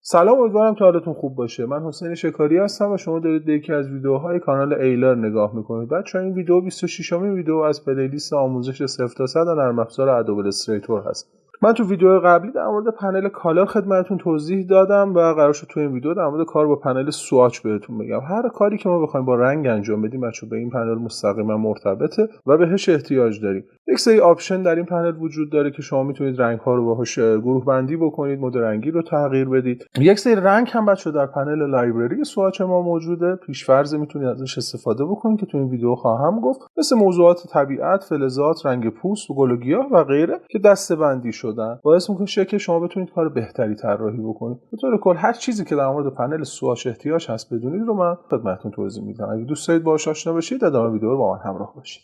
سلام، امیدوارم که حالتون خوب باشه. من حسین شکاری هستم و شما دارید به یکی از ویدیوهای کانال ایلر نگاه میکنید. بچه‌ها این ویدیو 26مین ویدیو از پلیلیست آموزش 0 تا 100 نرم افزار ادوب الستریتور هست. من تو ویدیو قبلی در مورد پنل کالر خدمتتون توضیح دادم و قرار شد تو این ویدیو در مورد کار با پنل سواچ بهتون بگم. هر کاری که ما بخوایم با رنگ انجام بدیم بچه‌ها به این پنل مستقیما مرتبطه و بهش احتیاج داریم. یک سری آپشن در این پنل وجود داره که شما میتونید رنگ ها رو باهاش گروه بندی بکنید، مد رنگی رو تغییر بدید. یک سری رنگ هم بچه‌ها در پنل لایبرری سواچ ما موجوده. پیش‌فرض میتونید ازش استفاده بکنید که تو این ویدیو خواهم گفت، مثل موضوعات طبیعت، فلزات، رنگ پوست، گل و گیاه و غیره که دسته‌بندی شدن. باعث میشه که شما بتونید کار بهتری طراحی بکنید. به طور کل هر چیزی که در مورد پنل سواچ احتیاج هست بدونید رو من خدمتتون توضیح میدم. اگه دوست دارید باهاش آشنا بشید ادامه ویدیو رو با من همراه باشید.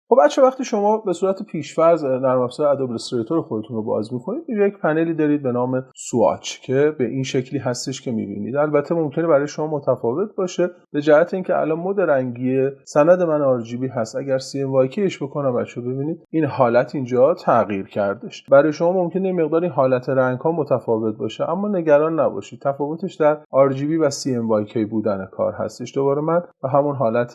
خب بچه، وقتی شما به صورت پیش‌فرض نرم افزار ادوب الستریتور خودتون رو باز می‌کنید، یک پنلی دارید به نام سواچ که به این شکلی هستش که می‌بینید. البته ممکنه برای شما متفاوت باشه به جهت اینکه الان مد رنگی سند من RGB هست. اگر CMYKش بکنم بچه ببینید این حالت اینجا تغییر کردش. برای شما ممکنه مقداری حالت رنگ‌ها متفاوت باشه، اما نگران نباشید، تفاوتش در RGB و CMYK بودن کار هستش. دوباره من به همون حالت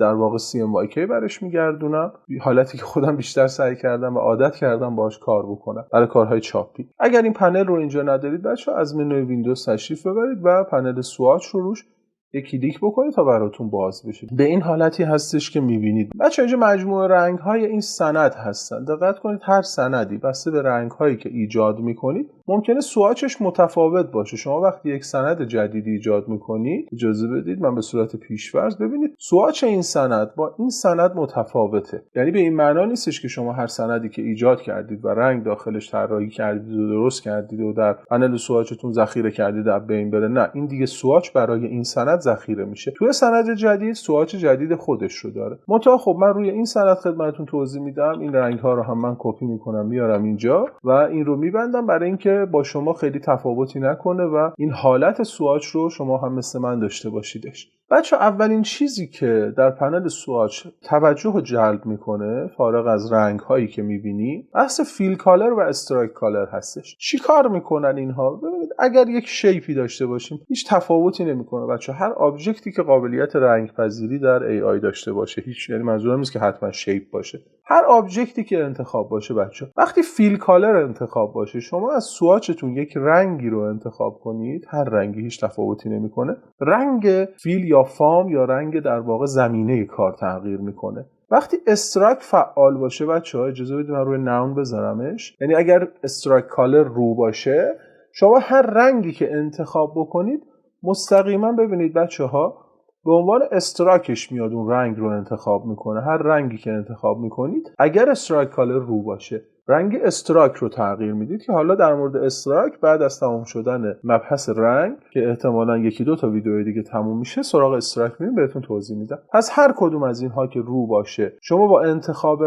در واقع CMYK برش میگردونم، حالتی که خودم بیشتر سعی کردم و عادت کردم باهاش کار بکنم برای کارهای چاپی. اگر این پنل رو اینجا ندارید بچه‌ها از منوی ویندوز تشریف ببرید و پنل سواچ رو روش یک کلیک بکنید تا براتون باز بشه. به این حالتی هستش که میبینید. بچه‌ها اینجا مجموعه رنگ‌های این سند هستن. دقت کنید هر سندی بسته به رنگ‌هایی که ایجاد میکنید ممکنه سواچش متفاوت باشه. شما وقتی یک سند جدیدی ایجاد میکنید، اجازه بدید من به صورت پیش‌فرض ببینید سواچ این سند با این سند متفاوته. یعنی به این معنا نیستش که شما هر سندی که ایجاد کردید و رنگ داخلش طراحی کردید و درست کردید و در پنل سواچتون ذخیره کردید از بین بره. نه، این دیگه سواچ برای این سند ذخیره میشه. توی سند جدید سواچ جدید خودش رو داره. منتها خب من روی این سند خدمتتون توضیح میدم. این رنگ ها رو هم من کپی میکنم میارم اینجا و این رو میبندم برای اینکه با شما خیلی تفاوتی نکنه و این حالت سواچ رو شما هم مثل من داشته باشیدش. بچه اولین چیزی که در پنل سواچ توجه رو جلب میکنه فارغ از رنگ هایی که میبینی بحث فیل کالر و استرایک کالر هستش. چی کار میکنن اینها؟ ببینید اگر یک شیپی داشته باشیم هیچ تفاوتی نمیکنه بچه. هر آبجکتی که قابلیت رنگ پذیری در AI داشته باشه، هیچ، یعنی منظورم نیست که حتما شیپ باشه، هر آبجکتی که انتخاب باشه بچه، وقتی فیل کالر انتخاب باشه شما از سواچتون یک رنگی رو انتخاب کنید، هر رنگی هیچ تفاوتی نمیکنه، رنگ فیل یا فام یا رنگ در واقع زمینه کار تغییر میکنه. وقتی استرایک فعال باشه بچه‌ها، اجازه بدید من روی ناون بذارمش، یعنی اگر استرایک کالر رو باشه شما هر رنگی که انتخاب بکنید مستقیما ببینید بچه‌ها به عنوان استراکش میاد اون رنگ رو انتخاب میکنه. هر رنگی که انتخاب میکنید اگر استرایک کالر رو باشه رنگ استراک رو تغییر میدید که حالا در مورد استراک بعد از تمام شدن مبحث رنگ که احتمالاً یکی دو تا ویدیو دیگه تموم میشه سراغ استراک میریم بهتون توضیح میدم. پس هر کدوم از اینها که رو باشه شما با انتخاب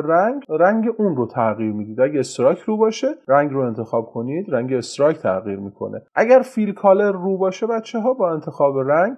رنگ اون رو تغییر میدید. اگه استراک رو باشه رنگ رو انتخاب کنید، رنگ استراک تغییر میکنه. اگر فیل کالر رو باشه بچه‌ها با انتخاب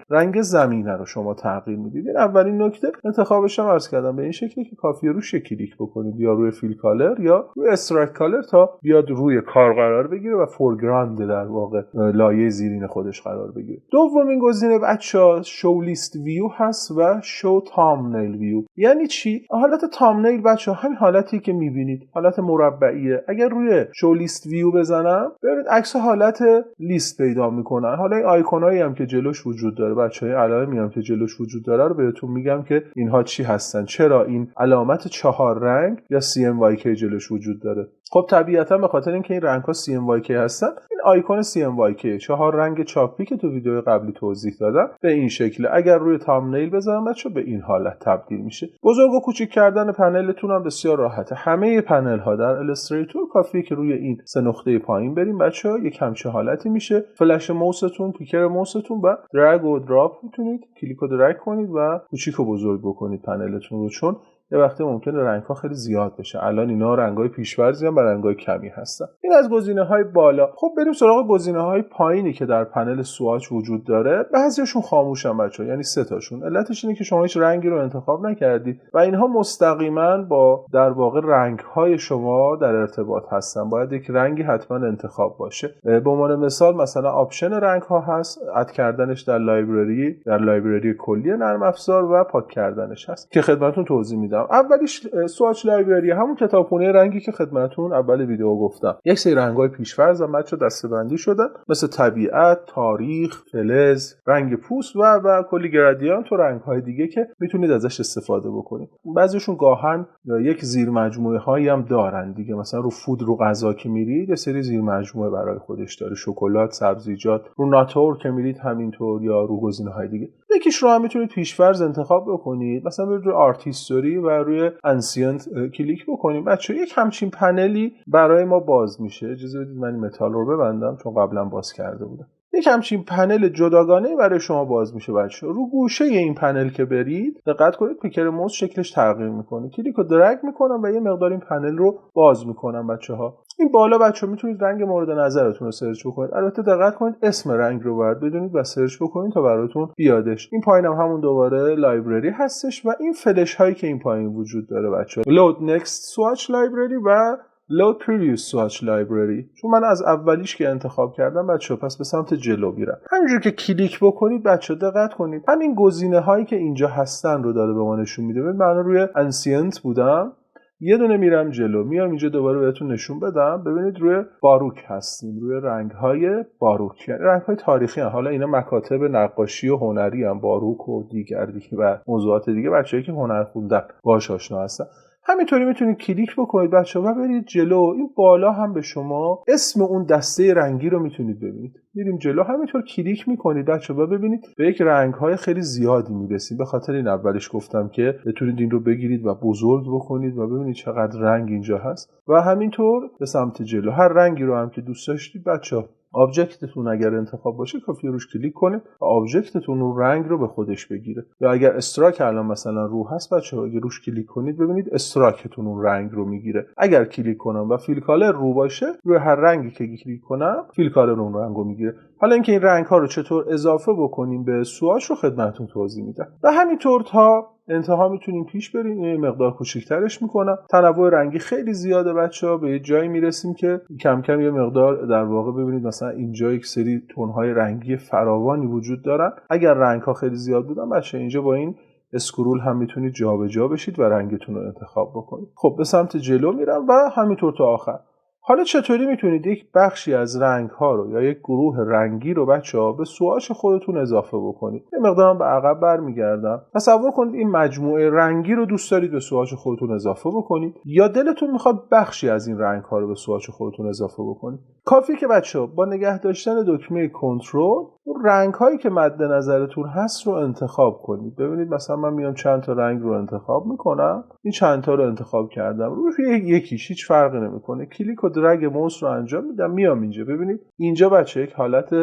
رنگ زمینه رو شما تغییر میدید. این اولین نکته. انتخابش هم عرض کردم به این شکلی که کافیه روش کلیک بکنید، یا روی فیل کالر یا روی استرایک کالر تا بیاد روی کار قرار بگیره و فورگراند در واقع لایه زیرین خودش قرار بگیره. دومین گزینه بچه‌ها شو لیست ویو هست و شو تامنیل ویو. یعنی چی؟ حالت تامنیل بچه‌ها همین حالتی که می‌بینید، حالت مربعیه. اگر روی شو لیست ویو بزنم ببینید عکس حالت لیست پیدا میکنن. حالا این آیکونایی هم که جلوش وجود داره بچه‌ها، علائمی هم که جلوش وجود داره رو بهتون میگم که اینها چی هستن، چرا این علامت 4 رنگ یا CMYK جلوش وجود داره. خب طبیعتا به خاطر اینکه این رنگ‌ها CMYK هستن، این آیکون CMYK 4 رنگ چاپی که تو ویدیو قبلی توضیح دادم به این شکله. اگر روی تامنیل بزنم بچه‌ها به این حالت تبدیل میشه. بزرگ و کوچیک کردن پنلتون هم بسیار راحته. همه پنل ها در الستریتور کافیه که روی این سه نقطه پایین بریم بچه‌ها، یک همچین حالتی میشه. فلش موستون، پیکر موستون و درگ و دراپ میتونید کلیک و درگ کنید و کوچیک و بزرگ بکنید پنلتون رو، چون یه وقتی ممکنه رنگ‌ها خیلی زیاد بشه. الان اینا رنگ‌های پیش‌فرضی هم و رنگ‌های کمی هستن. این از گزینه‌های بالا. خب بریم سراغ گزینه‌های پایینی که در پنل سوآچ وجود داره. بعضیاشون خاموشن بچه‌ها، یعنی 3 تاشون. علتش اینه که شما هیچ رنگی رو انتخاب نکردید و اینها مستقیماً با در واقع رنگ‌های شما در ارتباط هستن. باید یک رنگی حتما انتخاب باشه. به عنوان مثال مثلا آپشن رنگ‌ها هست، اد کردنش در لایبرری کلی نرم افزار و پاک کردنش هست که خدمتتون توضیح میدم. اولیش سوآچ لایبرری، همون کتابخونه رنگی که خدمتتون اول ویدیو گفتم. یک سری رنگ‌های پیش‌فرض هم بچه‌ها دسته‌بندی شدن، مثل طبیعت، تاریخ، فلز، رنگ پوست و کلی گرادیانت و رنگ‌های دیگه که میتونید ازش استفاده بکنید. بعضیشون گاهن یک زیر مجموعه‌هایی هم دارن دیگه، مثلا رو فود، رو غذا که میرید یه سری زیر مجموعه برای خودش داره، شکلات، سبزیجات. رو ناتور که میرید همینطور، یا رو گزینه‌های دیگه. یکیش رو هم میتونید پیش‌فرض انتخاب بکنید، مثلا برید روی آرت هیستوری و روی انسینت کلیک بکنید. بچه‌ها یک همچین پنلی برای ما باز میشه. اجازه بدید من این متال رو ببندم چون قبلا باز کرده بودم. یک همچین پنل جداگانه برای شما باز میشه بچه‌ها. رو گوشه این پنل که برید دقت کنید پیکر موس شکلش تغییر میکنه. کلیک رو درگ میکنم و یه مقدار این پنل رو باز میکنم بچه‌ها. این بالا بچه‌ها میتونید رنگ مورد نظرتون رو سرچ بکنید. البته دقت کنید اسم رنگ رو باید بدونید و سرچ بکنید تا براتون بیادش. این پایینم همون دوباره لایبرری هستش و این فلش هایی که این پایین وجود داره بچه‌ها، لود نکست سوآچ لایبرری و لود پریویوس سوآچ لایبرری. چون من از اولیش که انتخاب کردم بچه‌ها، پس به سمت جلو میرم. همینجور که کلیک بکنید بچه‌ها دقت کنید همین گزینه هایی که اینجا هستن رو داره به ما نشون میده. من روی انسینت بودم، یه دونه میرم جلو، میام اینجا دوباره بهتون نشون بدم. ببینید روی باروک هستیم، روی رنگ‌های باروک، یعنی رنگ‌های تاریخی هم. حالا اینا مکاتب نقاشی و هنری هم، باروک و دیگر و موضوعات دیگه. بچه‌ای که هنر خوندن باهاش آشنا هستن. همینطوری میتونید کلیک بکنید بچه‌ها و برید جلو. این بالا هم به شما اسم اون دسته رنگی رو میتونید ببینید. میریم جلو، همینطور کلیک میکنید بچه‌ها و ببینید به یک رنگ‌های خیلی زیادی میرسید. به خاطر این اولش گفتم که بتونید این رو بگیرید و بزرگ بکنید و ببینید چقدر رنگ اینجا هست. و همینطور به سمت جلو هر رنگی رو هم که دوست داشتید بچه‌ها، آبجکتتون اگر انتخاب باشه کافیه روش کلیک کنید و آبجکتتون اون رنگ رو به خودش بگیره. یا اگر استراک الان مثلا رو هست بچه‌ها، اگه روش کلیک کنید ببینید استراکتون اون رنگ رو میگیره. اگر کلیک کنم و فیل کالر رو باشه، روی هر رنگی که کلیک کنم فیل کالر اون رنگ رو میگیره. حالا اینکه این رنگ ها رو چطور اضافه بکنیم به سوآچ رو خدمتتون توضیح میدم. و همینطور تا انتها میتونیم پیش بریم. یه مقدار کوچیک‌ترش میکنم. تنوع رنگی خیلی زیاده بچه‌ها، به یه جایی میرسیم که کم کم یه مقدار در واقع ببینید مثلا اینجا یک سری تون‌های رنگی فراوانی وجود دارن. اگر رنگ‌ها خیلی زیاد بودن بچه‌ها، اینجا با این اسکرول هم میتونید جابجا بشید و رنگتون رو انتخاب بکنید. خب به سمت جلو میرم و همینطور تا آخر. حالا چطوری میتونید یک بخشی از رنگ ها رو یا یک گروه رنگی رو بچه‌ها به سوآچ خودتون اضافه بکنید؟ یه مقدارم به عقب برمیگردم. تصور کنید این مجموعه رنگی رو دوست دارید به سوآچ خودتون اضافه بکنید، یا دلتون میخواد بخشی از این رنگ ها رو به سوآچ خودتون اضافه بکنید. کافیه که بچه‌ها با نگه داشتن دکمه کنترل اون رنگ هایی که مد نظرتون هست رو انتخاب کنید. ببینید مثلا من میام چند تا رنگ رو انتخاب میکنم. این چند تا رو انتخاب کردم، روی یکیش هیچ فرقی نمیکنه. کلیک و درگ موس رو انجام میدم، میام اینجا. ببینید اینجا بچه یک حالت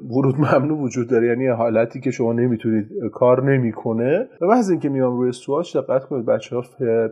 ورود ممنوع وجود داره، یعنی حالتی که شما نمیتونید، کار نمیکنه. و بعد از اینکه میام روی سوآچ دقت کنید بچه‌ها،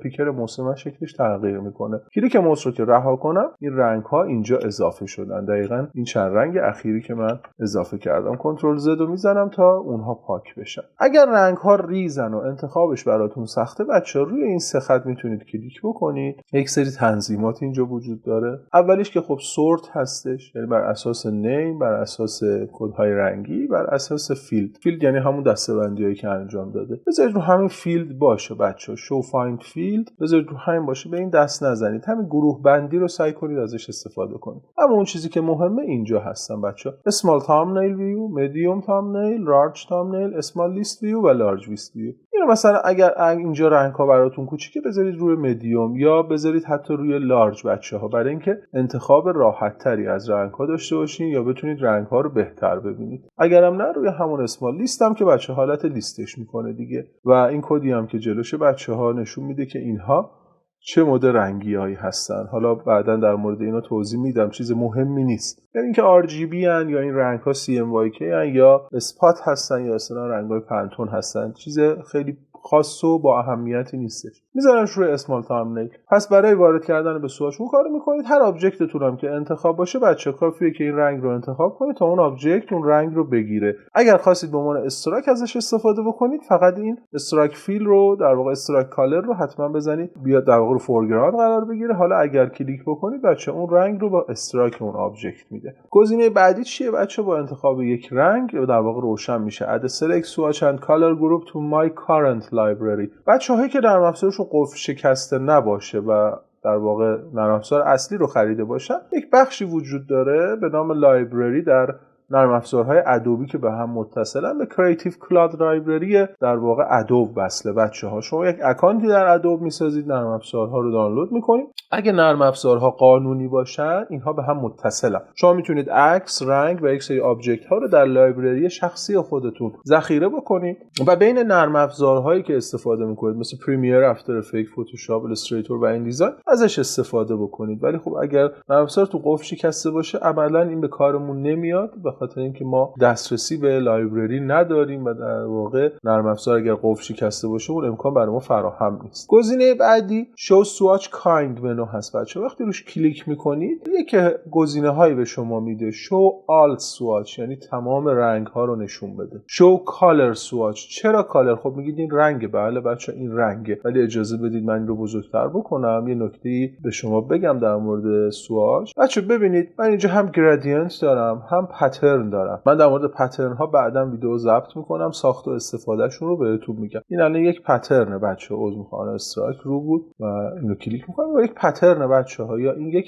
پیکر موس من شکلش تغییر میکنه. کلیک موس رو که رها کنم این رنگ ها اینجا اضافه شدن. دقیقاً این چند رنگ اخیری که من اضافه کردم. کنترل زد رو میزنم تا اونها پاک بشن. اگر رنگ ها ریزن و انتخابش براتون سخته بچه‌ها، روی این سه خط میتونید کلیک بکنید. یک سری تنظیمات اینجا وجود داره. اولیش که خب سورت هستش، یعنی بر اساس نیم، بر اساس کدهای رنگی، بر اساس فیلد یعنی همون دسته‌بندیایی که انجام داده. بذارید رو همین فیلد باشه بچه‌ها، شو فایند فیلد بذارید رو همین باشه، به این دست نزنید. همین گروه بندی رو سعی کنید ازش استفاده کنید. اما اون چیزی که مهمه اینجا هستن بچه‌ها: اسمال تامنیل ویو، مدیوم تامنیل، لارج تامنیل، اسمال لیست ویو و لارج لیست ویو. اینو مثلا اگر اینجا رنگ ها براتون کوچیکه بذارید روی مدیوم یا بذارید حتی روی لارج بچه‌ها، برای اینکه انتخاب راحت تری از رنگ ها داشته باشین یا بتونید رنگ ها رو بهتر ببینید. اگرم نه روی همون اسمال لیست هم که بچه حالت لیستش میکنه دیگه. و این کدی هم که جلوشه بچه‌ها نشون میده که اینها چه مدل رنگی هایی هستن. حالا بعداً در مورد اینا توضیح میدم، چیز مهمی نیست. یعنی اینکه RGB هن یا این رنگ ها CMYK هن یا اسپات هستن یا اصلا رنگ های پنتون هستن، چیز خیلی خاص و با اهمیتی نیستش. میذارمش روی اسمال تامبنیل. پس برای وارد کردن به سواچ اون کارو میکنید. هر آبجکتتون هم که انتخاب باشه بچه کافیه که این رنگ رو انتخاب کنید تا اون آبجکت اون رنگ رو بگیره. اگر خواستید به عنوان استراک ازش استفاده بکنید فقط این استراک فیل رو در واقع استراک کالر رو حتما بزنید بیاد در واقع رو فورگراند قرار بگیره. حالا اگر کلیک بکنید بچه اون رنگ رو با استراک اون آبجکت میده. گزینه بعدی چیه بچه؟ با انتخاب یک رنگ در واقع روشن میشه add select swatch and color group to my current library. بچه‌هایی که در افزارشون قفل شکسته نباشه و در واقع نرم افزار اصلی رو خریده باشن یک بخشی وجود داره به نام لایبرری در نرم افزارهای ادوبی که به هم متصلن به کریتیو کلاد لایبرری در واقع ادوب وصله. بچه‌ها شما یک اکانتی در ادوب میسازید، نرم افزارها رو دانلود میکنید. اگه نرم افزارها قانونی باشن اینها به هم متصلن. شما میتونید عکس، رنگ و یک سری آبجکت ها رو در لایبرری شخصی خودتون ذخیره بکنید و بین نرم افزارهایی که استفاده میکنید مثل پریمیر، افتر افکت، فتوشاپ، ایلاستریتور و این دیزاین ازش استفاده بکنید. ولی خب اگر نرم افزار تو قفل شکسته باشه عملاً این به کارمون نمیاد، به خاطر اینکه ما دسترسی به لایبرری نداریم و در واقع نرم افزار اگر قفل شکسته باشه اون امکان برای ما فراهم نیست. گزینه بعدی شو سواچ کایند منو هست بچه. وقتی روش کلیک میکنید یک گزینه‌هایی به شما میده. شو آل سواچ یعنی تمام رنگ ها رو نشون بده. شو کالر سواچ. چرا کالر؟ خب میگید این رنگه. بله بچه این رنگه، ولی اجازه بدید من این رو بزرگتر بکنم. یه نکته به شما بگم در مورد سواچ. بچه ببینید من اینجا هم گرادینت دارم هم پترن دارم. من در مورد پترن ها بعداً ویدیو ضبط میکنم، ساخت و استفادهشون رو بهتون میگم. این الان یک پترنه بچه. عذر میخوام استرایک رو بود و اینو کلیک میکنم و یک پترن بچه‌ها، یا این یک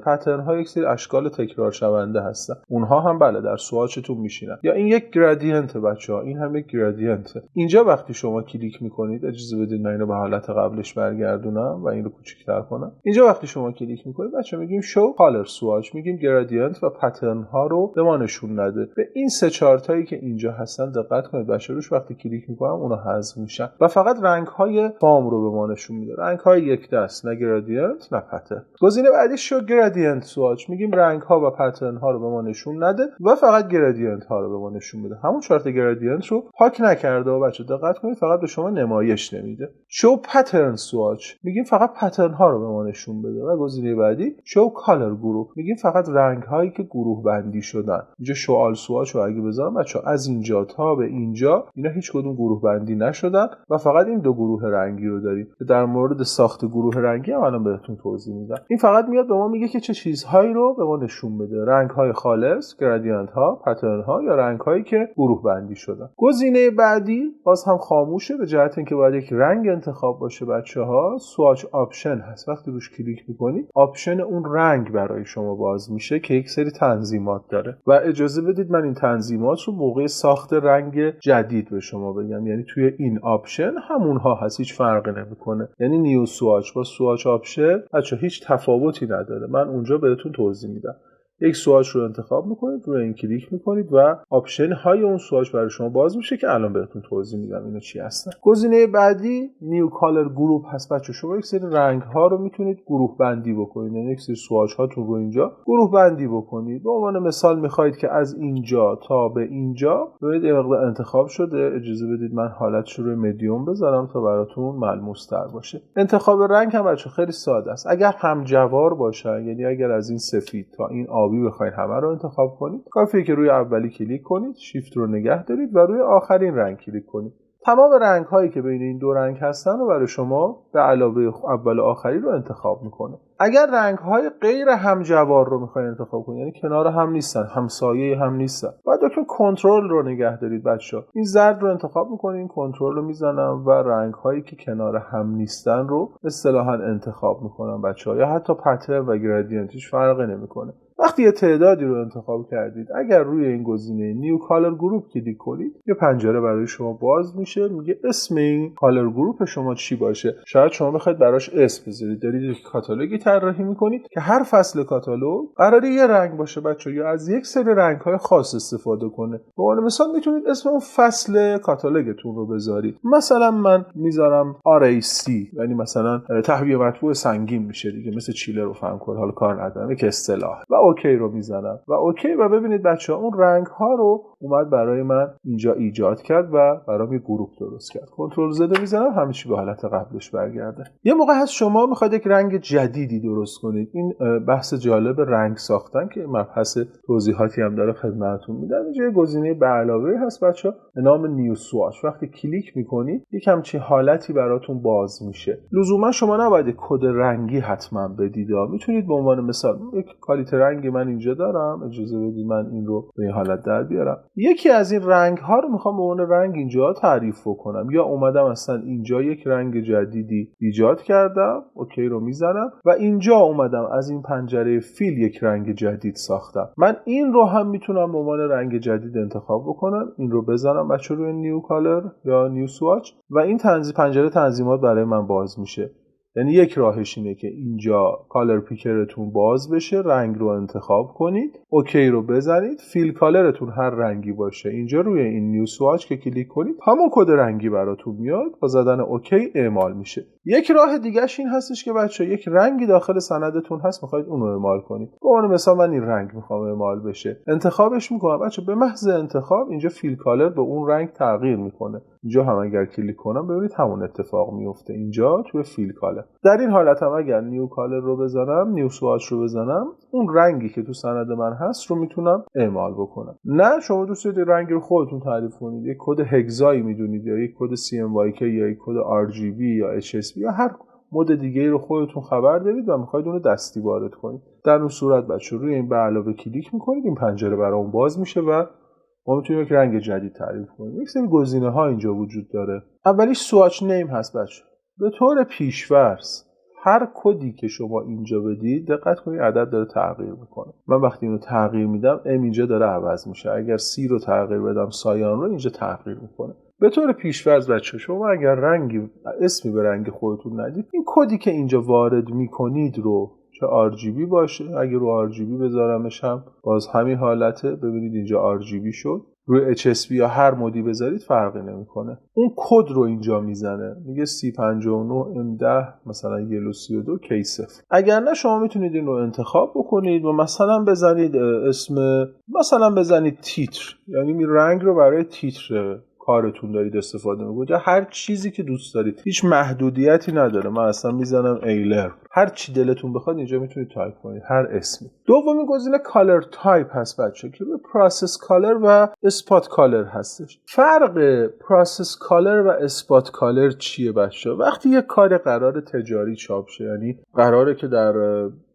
پترن ها یک سری اشکال تکرار شونده هستن. اونها هم بله در سواچتون میشینن. یا این یک گرادینت بچه‌ها، این هم یک گرادینت. اینجا وقتی شما کلیک میکنید اجازه بدید من اینو به حالت قبلش برگردونم و اینو کوچیک‌تر کنم. اینجا وقتی شما کلیک میکنید بچه‌ها میگیم شو کالر سواچ، میگیم گرادینت و پترن ها رو به ما نشون نده. به این سه چارتایی که اینجا هستن دقت کنید بچه‌ها. روش وقتی کلیک میکنم اونا حذف میشن و فقط رنگ‌های فام رو به ما نشون میده. رنگ‌های یک دست، نه گرادینت نه پترن. گزینه بعدی شو گرادینت سواچ، میگیم رنگ‌ها و پترن ها رو به ما نشون نده و فقط گرادینت ها رو به ما نشون میده. همون چارت گرادینت رو پاک نکرده و بچه دقت کنید فقط به شما نمایش نمیده. شو پترن سواچ، میگیم فقط پترن ها رو به ما نشون بده. و گزینه بعدی شو کالر گروپ، میگیم فقط رنگ هایی که گروه بندی شدن. اینجا شو آل سواچ رو اگه بذارم بچه‌ها از اینجا تا به اینجا اینا هیچ کدوم گروه بندی نشدن و فقط این دو گروه رنگی رو داریم. در مورد ساخت گروه رنگی هم الان بهتون توضیح میدم. این فقط میاد به ما میگه که چه چیزهایی رو به ما نشون بده. رنگ‌های خالص، گرادینت ها، پترن ها یا رنگ‌هایی که گروه بندی شدن. گزینه بعدی باز هم خاموشه به جهت اینکه باید یک رنگ انتخاب باشه بچه‌ها. سواچ آپشن هست. وقتی روش کلیک می‌کنید آپشن اون رنگ برای شما باز میشه که یک سری تنظیمات داره و اجازه بدید من این تنظیمات رو موقع ساخت رنگ جدید به شما بگم. یعنی توی این آپشن همونها هست، هیچ فرقی نمی‌کنه. یعنی نیو سواچ با سواچ آپشن بچه‌ها هیچ تفاوتی نداره. من اونجا بهتون توضیح میدم. یک سواچ رو انتخاب میکنید، روی این کلیک میکنید و آپشن های اون سواچ برای شما باز میشه که الان بهتون توضیح میدم اینا چی هستن. گزینه بعدی نیو کالر گروپ هست بچه. شما یک سری رنگ ها رو میتونید گروه بندی بکنید. یعنی یک سری سواچ هاتون رو اینجا گروه بندی بکنید. به عنوان مثال میخواید که از اینجا تا به اینجا ببینید یه مقدار انتخاب شده. اجازه بدید من حالتش رو مدیوم بذارم تا براتون ملموس تر باشه. انتخاب رنگ هم بچه خیلی ساده است. اگر همجوار باشه، یعنی اگر از این سفید تا این آبی بخواید همه رو انتخاب کنید، کافیه که روی اولی کلیک کنید، شیفت رو نگه دارید و روی آخرین رنگ کلیک کنید. تمام رنگ هایی که بین این دو رنگ هستن رو برای شما به علاوه اول و آخری رو انتخاب میکنه. اگر رنگ های غیر همجوار رو میخواید انتخاب کنید، یعنی کنار هم نیستن، همسایه هم نیستن، باید دکتر کنترل رو نگه دارید بچه‌ها. این زرد رو انتخاب میکنید، کنترل رو میزنم و رنگ هایی که کنار هم نیستن رو اصطلاحاً انتخاب میکنم بچه‌ها. یا حتی پترن و گرادینت هیچ فرقی نمیکنه. وقتی یه تعدادی رو انتخاب کردید، اگر روی این گزینه نیو کالر گروپ کلیک کنید، یه پنجره برای شما باز میشه، میگه اسم این کالر گروپ شما چی باشه. شاید شما بخواید براش اسم بذارید، دارید یک کاتالوگی طراحی میکنید که هر فصل کاتالوگ قراره یه رنگ باشه بچه‌ها، یا از یک سری رنگ‌های خاص استفاده کنه. به عنوان مثال میتونید اسم اون فصل کاتالوگتون رو بذارید. مثلا من میذارم RAC، یعنی مثلا تهویه مطبوع سنگین میشه دیگه، مثل چیلر و فنکور، حالا کار ندارم، یک اصطلاح. و اوکی رو میزنم و اوکی و ببینید بچه‌ها اون رنگ ها رو اومد برای من اینجا ایجاد کرد و برام یه گروه درست کرد. کنترل زد میزنم همه چی به حالت قبلش برگرده. یه موقع هست شما میخواید یک رنگ جدیدی درست کنید. این بحث جالب رنگ ساختن که مبحث توضیحاتی هم داره خدمتتون میدم. اینجا یه گزینه به علاوه هست بچه‌ها به نام نیو سواچ. وقتی کلیک میکنید یک همچین حالتی براتون باز میشه. لزوما شما نباید کد رنگی حتما بدید. میتونید به عنوان مثال یک کالیت رنگی من اینجا دارم، اجازه بدید من این رو به این حالت در بیارم. یکی از این رنگ ها رو میخوام به عنوان رنگ اینجا تعریف کنم، یا اومدم اصلا اینجا یک رنگ جدیدی ایجاد کردم، اوکی رو میزنم و اینجا اومدم از این پنجره فیل یک رنگ جدید ساختم. من این رو هم میتونم به عنوان رنگ جدید انتخاب بکنم. این رو بزنم بچه روی نیو کالر یا نیو سواچ و این پنجره تنظیمات برای من باز میشه. یعنی یک راهش اینه که اینجا کالر پیکرتون باز بشه، رنگ رو انتخاب کنید، اوکی رو بزنید، فیل کالرتون هر رنگی باشه. اینجا روی این نیو سواچ که کلیک کنید همون کد رنگی براتون میاد، با زدن اوکی اعمال میشه. یک راه دیگهش این هستش که بچه یک رنگی داخل سندتون هست میخواید اون رو اعمال کنید. به عنوان مثلا من این رنگ میخوام اعمال بشه، انتخابش میکنم بچه. به محض انتخاب اینجا فیل کالر به اون رنگ تغییر میکنه. اینجا هم اگر کلیک کنم ببینید همون اتفاق میفته اینجا توی فیل کالر. در این حالت هم اگر نیو کالر رو بزنم، نیو سواچ رو بزنم، اون رنگی که تو سند من هست رو میتونم اعمال بکنم. نه شما دوست دارید رنگ رو خودتون تعریف کنید، یک کد هگزایی میدونید یا یک کد CMYK یا یک کد RGB یا HSB یا هر مود دیگه رو خودتون خبر دارید و میخواید اون رو دستی وارد کنید، در اون صورت بچه روی این به علاوه کلیک میکنید، این پنجره برام باز میشه و ما میتونیم یک رنگ جدید تعریف کنیم. یک سری گزینه ها اینجا وجود داره. اولیش سواچ نیم هست بچه. به طور پیش‌فرض هر کدی که شما اینجا بدید دقت کنید عدد داره تغییر میکنه. من وقتی اینو تغییر میدم ام اینجا داره عوض میشه. اگر سی رو تغییر بدم سایان رو اینجا تغییر میکنه. به طور پیش‌فرض بچه شما اگر رنگی اسمی به رنگ خودتون ندید، این کدی که اینجا وارد میکنید رو چه RGB باشه، اگه رو RGB بذارمش هم باز همین حالته. ببینید اینجا RGB شد. روی HSB یا هر مودی بذارید فرقی نمیکنه. اون کد رو اینجا میزنه، میگه C59 M10 مثلا یلو 32 K0. اگر نه شما میتونید این رو انتخاب بکنید و مثلا بزنید اسم، مثلا بزنید تیتر، یعنی می رنگ رو برای تیتر کارتون دارید استفاده میکنید یا هر چیزی که دوست دارید، هیچ محدودیتی نداره. من اصلا میزنم ایلر، هر چی دلتون بخواد اینجا میتونید تایپ کنید، هر اسمی. دومین گزینه کالر تایپ هست بچه که به پروسس کالر و اسپات کالر هستش. فرق پروسس کالر و اسپات کالر چیه بچه؟ وقتی یک کار قرار تجاری چاپ شه، یعنی قراره که در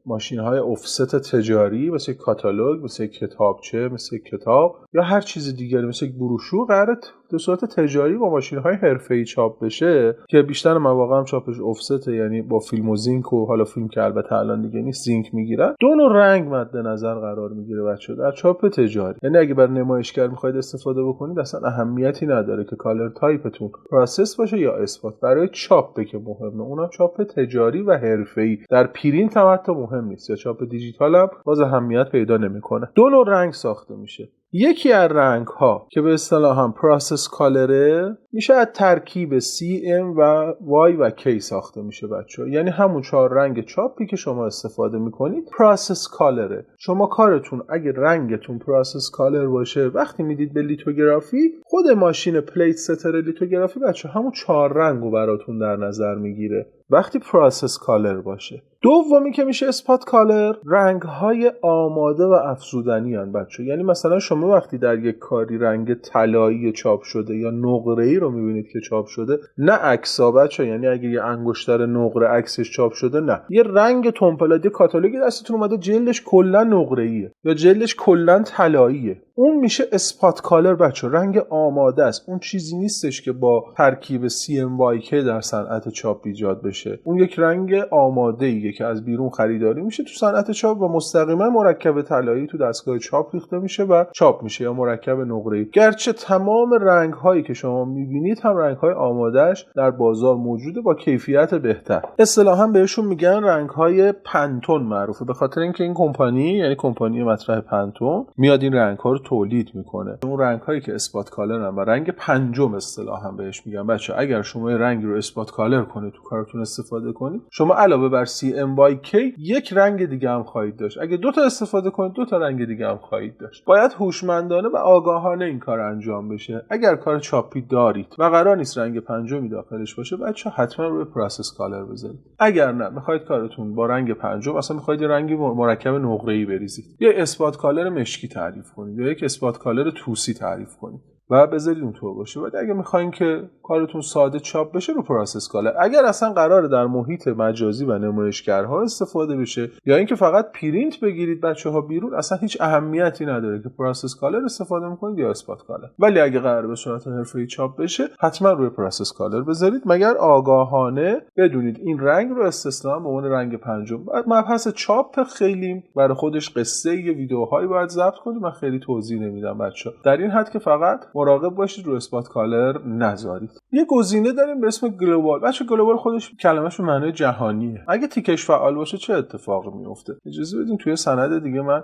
ماشین‌های افست تجاری مثل کاتالوگ، مثل کتابچه، مثل کتاب یا هر چیز دیگری مثل بروشور قراره به صورت تجاری با ماشین‌های حرفه‌ای چاپ بشه که بیشتر مواقع هم چاپش افسته، یعنی با فیلم و زینک و حالا فیلم که البته الان دیگه نیست زینک میگیرن. دو نوع رنگ مد نظر قرار میگیره بچه در چاپ تجاری. یعنی اگه برای نمایشگر می‌خواید استفاده بکنید اصلا اهمیتی نداره که کالر تایپتون پروسس باشه یا اسپات، برای چاپ که مهمه، اونم چاپ تجاری و حرفه‌ای. در پرینت هم حتی مهم نیست، یا چاپ دیجیتال هم باز اهمیت پیدا نمیکنه. دو نوع رنگ ساخته میشه. یکی از رنگ ها که به اصطلاح هم پروسس کالره میشه از ترکیب CM و Y و K ساخته میشه بچه. یعنی همون 4 رنگ چاپی که شما استفاده میکنید پروسس کالره. شما کارتون اگه رنگتون پروسس کالر باشه، وقتی میدید به لیتوگرافی، خود ماشین پلیت ستر لیتوگرافی بچه همون 4 رنگ رو براتون در نظر میگیره وقتی پروسس کالر باشه. دومی که میشه اسپات کالر، رنگ های آماده و افزودنی هن بچه. یعنی مثلا شما وقتی در یک کاری رنگ طلایی چاپ شده یا نقره‌ای رو میبینید که چاپ شده، نه عکسا بچه، یعنی اگه یه انگشتر نقره عکسش چاپ شده، نه، یه رنگ تمپلادی کاتالوگی دستتون اومده جلدش کلا نقره‌ایه یا جلدش کلا طلاییه، اون میشه اسپات کالر بچه. رنگ آماده است، اون چیزی نیستش که با ترکیب CMYK در صنعت چاپ ایجاد بشه. اون یک رنگ آماده ایه که از بیرون خریداری میشه تو صنعت چاپ و مستقیما مرکب طلایی تو دستگاه چاپ ریخته میشه و چاپ میشه یا مرکب نقره‌ای. گرچه تمام رنگ هایی که شما میبینید هم رنگ های آمادهش در بازار موجوده با کیفیت بهتر. اصطلاحا بهشون میگن رنگ های پنتون معروفه، به خاطر اینکه این کمپانی، یعنی کمپانی مطرح پنتون، میاد این رنگ ها رو تولید میکنه. اون رنگ هایی که اثبات کالرن و رنگ پنجم اصطلاحا بهش میگن بچه، اگر شما رنگ رو اثبات کالر کنید تو کارتون استفاده کنید، شما علاوه بر CMYK یک رنگ دیگه هم خواهید داشت. اگه دو تا استفاده کنید 2 تا رنگ دیگه هم خواهید داشت. باید هوشمندانه و آگاهانه این کار انجام بشه. اگر کار چاپی دارید و قرار نیست رنگ پنجمی داخلش باشه، بچه حتما روی پروسس کالر بذارید. اگر نه میخواید کارتون با رنگ پنجم، اصلا میخواید رنگی مرکب نقره‌ای بریزید، یا اثبات کالر مشکی تعریف کنید یا یک اثبات کالر توسی تعریف کنید و بذارید اونطور باشه. ولی اگه میخواین که کارتون ساده چاپ بشه، رو پروسس کالر. اگر اصلا قراره در محیط مجازی و نمایشگرها استفاده بشه یا اینکه فقط پرینت بگیرید بچه‌ها بیرون، اصلا هیچ اهمیتی نداره که پروسس کالر استفاده میکنید یا اثبات کالر. ولی اگه قراره به صورت حرفه‌ای چاپ بشه، حتما روی پروسس کالر بذارید، مگر آگاهانه بدونید این رنگ رو استثنا به عنوان رنگ پنجم. بعد مبحث چاپ خیلی برای خودش قصه ویدیوهایی باید ضبط کنید، من خیلی توضیح نمیدم بچه‌ها، در این حد که فقط مراقب باشید رو اثبات کالر نذارید. یه گزینه داریم به اسم گلوبال. بچه گلوبال خودش کلمه‌ش به معنای جهانیه. اگه تیکش فعال باشه چه اتفاقی میفته؟ اجازه بدین توی سند دیگه من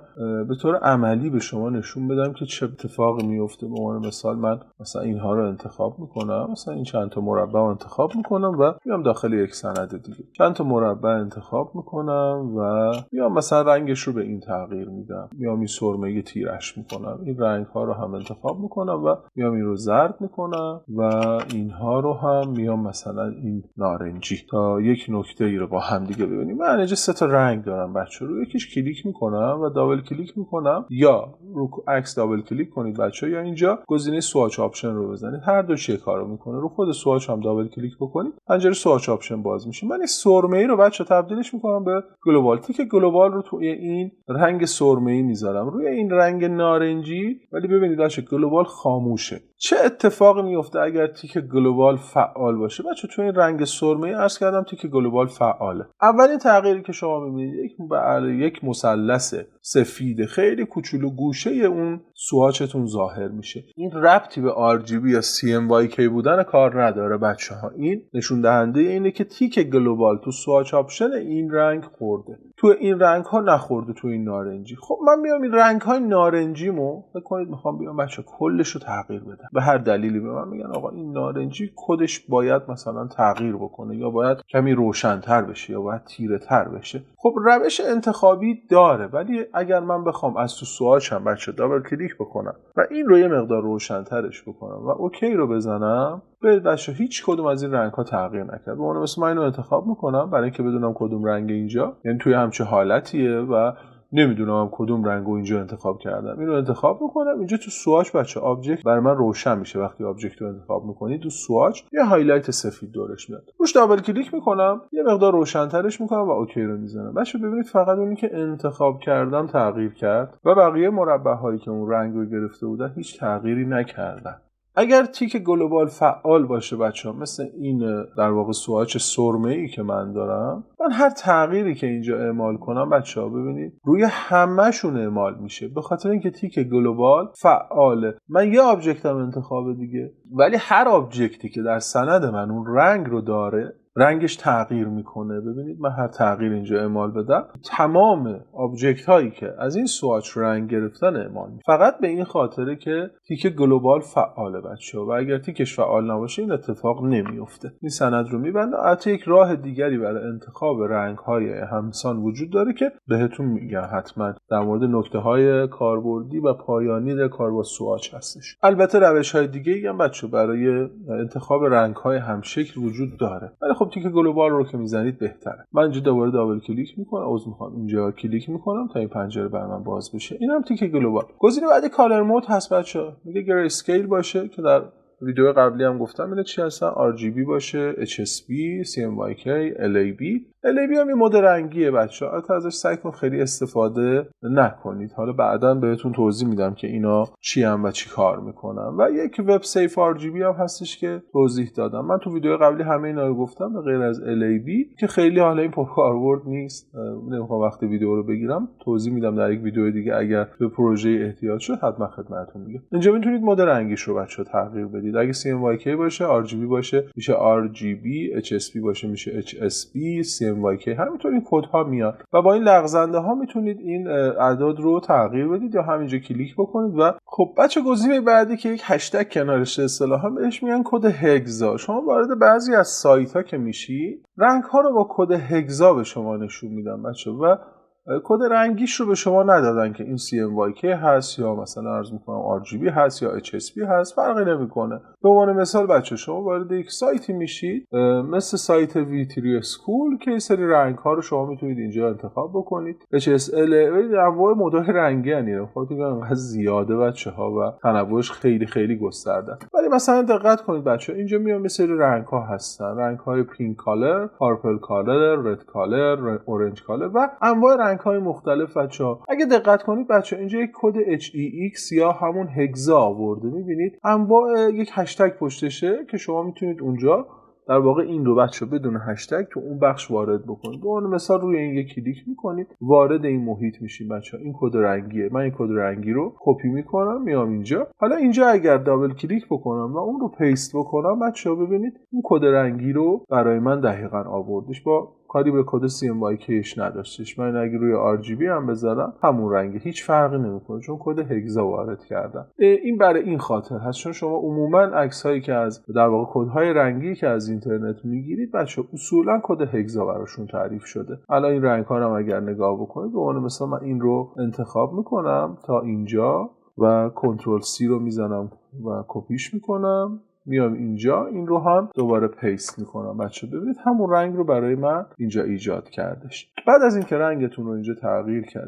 به طور عملی به شما نشون بدم که چه اتفاقی میفته. به عنوان مثال من مثلا اینها رو انتخاب میکنم، مثلا این چند تا مربع رو انتخاب میکنم و میام داخل یک سند دیگه چند تا مربع انتخاب میکنم و میام مثلا رنگش رو به این تغییر میدم، میام این سرمه تیرش میکنم، این رنگ ها رو هم انتخاب میکنم و میام این رو زرد میکنم و اینها رو هم میام مثلا این نارنجی، تا یک نکته ای رو با هم دیگه ببینیم. من اینجا 3 تا رنگ دارم بچه، رو یکیش کلیک میکنم و دابل کلیک میکنم، یا رو عکس دابل کلیک کنید بچه، یا اینجا گزینه سواچ آپشن رو بزنید. هر دو چه کارو میکنه. رو خود سواچ هم دابل کلیک بکنید، پنجره سواچ آپشن باز میشه. من این سرمه ای رو بچه تبدیلش میکنم به گلوبال. تیک گلوبال رو توی این رنگ سرمه ای میذارم، روی این رنگ نارنجی. ولی ببینید بچه گلوبال خاموشه. چه اتفاقی میفته اگر تیک گلوبال فعال باشه؟ بچه تو این رنگ سرمه‌ای عرض کردم تیک گلوبال فعاله. اولین تغییری که شما می‌بینید یک مثلث سفید خیلی کوچولو گوشه اون سواچتون ظاهر میشه. این ربطی به RGB یا CMYK بودن کار نداره بچه‌ها. این نشون دهنده اینه که تیک گلوبال تو سواچ آپشن این رنگ خورده، تو این رنگ ها نخورده، تو این نارنجی. خب من میام این رنگ های نارنجیمو فکر کنید میخوام بیام بچه کلش رو تغییر بدم. به هر دلیلی به من میگن آقا این نارنجی کدش باید مثلا تغییر بکنه، یا باید کمی روشن‌تر بشه، یا باید تیره تر بشه. خب روش انتخابی داره، ولی اگر من بخوام از تو سواچم بچه دابل کلیک بکنم و این رو یه مقدار روشن‌ترش بکنم و اوکی رو بزنم، به بچه هیچ کدوم از این رنگ ها تغییر نکرد. به عنوان مثلا من اینو انتخاب میکنم برای اینکه بدونم کدوم رنگ اینجا، یعنی توی همچه حالتیه و نمیدونم کدوم رنگو اینجا انتخاب کردم. اینو انتخاب میکنم، اینجا تو سواچ بچه آبجکت برای من روشن میشه. وقتی آبجکت رو انتخاب میکنید تو سواچ یه هایلایت سفید دورش میاد، روش دابل کلیک میکنم، یه مقدار روشن‌ترش میکنم و اوکی رو میزنم. بچه ببینید فقط اونی که انتخاب کردم تغییر کرد و بقیه مربع هایی که اون رنگ رو گرفته بودن هیچ تغییری نکردن. اگر تیک گلوبال فعال باشه بچه‌ها، مثل این در واقع سواچ سرمه‌ای که من دارم، من هر تغییری که اینجا اعمال کنم بچه‌ها ببینید روی همه‌شون اعمال میشه، به خاطر اینکه تیک گلوبال فعاله. من یه آبجکتم انتخاب دیگه، ولی هر آبجکتی که در سند من اون رنگ رو داره رنگش تغییر میکنه. ببینید من هر تغییر اینجا اعمال بدم، تمام آبجکت هایی که از این سواچ رنگ گرفتن اعمال میشه، فقط به این خاطره که تیک گلوبال فعاله بچه‌ها. و اگر تیکش فعال نباشه این اتفاق نمیفته. این سند رو میبنده. البته یک راه دیگری برای انتخاب رنگ های همسان وجود داره که بهتون میگم حتما در مورد نکته های کاربردی و پایانی در کار با سواچ هستش. البته روش های دیگه هم بچه‌ها برای انتخاب رنگ های همشکل وجود داره، ولی خب تیک گلوبال رو که میزنید بهتره. من اینجا دوباره دابل کلیک میکنم، اینجا کلیک میکنم تا این پنجره برای من باز بشه. اینم تیک گلوبال. گزینه بعدی کالر مود هست بچه‌ها. میگه گری اسکیل باشه که در ویدیو قبلی هم گفتم اینه چی هستن. RGB باشه، HSB، CMYK، LAB. LAB هم یه مود رنگیه بچه‌ها. البته ازش سعی کنید خیلی استفاده نکنید. حالا بعداً بهتون توضیح میدم که اینا چی ان و چی کار میکنن. و یک وب سیف RGB هم هستش که توضیح دادم. من تو ویدیو قبلی همه اینا رو گفتم به غیر از LAB که خیلی حالا این پرکاربرد نیست. نمیخوام وقت ویدیو رو بگیرم، توضیح میدم در یک ویدیو دیگه اگر به پروژه احتیاج شد حتما خدمتتون میگم. اینجا میتونید مود رنگیش رو بچه‌ها تغییر بدید. اگه CMYK باشه RGB باشه میشه RGB، HSB باشه میشه HSB، CMYK همینطور این کدها میاد و با این لغزنده ها میتونید این اعداد رو تغییر بدید یا همینجا کلیک بکنید. و خب بچه گزینه بعدی که یک هشتگ کنارش اصطلاحا بهش میگن کد هگزا. شما وارد بعضی از سایت ها که میشی رنگ ها رو با کد هگزا به شما نشون میدن بچه و کد رنگیش رو به شما ندادن که این CMYK هست یا مثلا عرض میکنم RGB هست یا HSB هست، فرقی نمیکنه. به عنوان مثال بچه شما وارد یک سایتی میشید مثل سایت V3 School که این سری رنگ ها رو شما میتونید اینجا انتخاب بکنید. HSL انواع مدل رنگی یعنی خودتون انقدر زیاده بچه ها و تنوعش خیلی خیلی گسترده. ولی مثلا دقت کنید بچه اینجا میان مثل رنگ ها هستن، رنگ های پینک کالر، پارپل کالر، رد کالر، اورنج کالر و انواع رنگ‌های مختلف بچه‌ها. اگه دقت کنید بچه‌ها اینجا یک کد HEX یا همون هگزا آورده، می‌بینید انواع یک هشتگ پشتشه که شما میتونید اونجا در واقع این رو بچه‌ها بدون هشتگ تو اون بخش وارد بکنید. به عنوان مثال روی این یک کلیک می‌کنید وارد این محیط میشین بچه‌ها. این کد رنگیه. من این کد رنگی رو کپی می‌کنم میام اینجا. حالا اینجا اگر دابل کلیک بکنم و اون رو پیست بکنم بچه‌ها ببینید این کد رنگی رو برای من دقیقاً آوردش، با کاری به کد CMYKش نداشتش. من اگه روی RGB هم بذارم همون رنگه، هیچ فرقی نمیکنه چون کد هگزا وارد کردم. این برای این خاطر هست چون شما عموما عکس‌هایی که از در واقع کدهای رنگی که از اینترنت میگیرید بچه‌ها اصولا کد هگزا براشون تعریف شده. الان این رنگ‌ها رو اگر نگاه بکنید به عنوان مثلا من این رو انتخاب میکنم تا اینجا و کنترل C رو میزنم و کپیش میکنم، میام اینجا این رو هم دوباره پیست میکنم بچه. ببینید همون رنگ رو برای من اینجا ایجاد کردش. بعد از اینکه رنگتون رو اینجا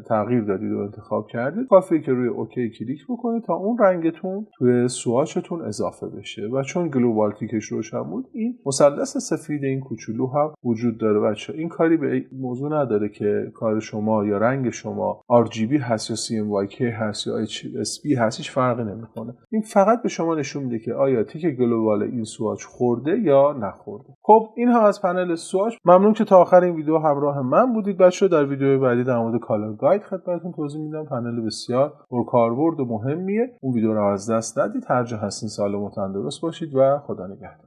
تغییر دادید و انتخاب کردید کافیه که روی اوکی کلیک بکنید تا اون رنگتون توی سوآچتون اضافه بشه و چون گلوبال تیکش روشن بود این مثلث سفید این کوچولو هم وجود داره بچه. این کاری به موضوع نداره که کار شما یا رنگ شما RGB هست یا CMYK هست یا HSB هست، هیچ فرقی نمیکنه. این فقط به شما نشون میده که آیا تیک گلوبال این سوآچ خورده یا نخورده. خب این هم از پنل سوآچ. ممنون که تا آخر این ویدیو همراه من بودید بچه‌ها. در ویدیو بعدی در مورد کالر گاید خدمتتون توضیح میدم. پنل بسیار پرکاربرد و مهمیه. اون ویدیو رو از دست ندید. هر جا هستین سالم و تندرست باشید و خدا نگهدار.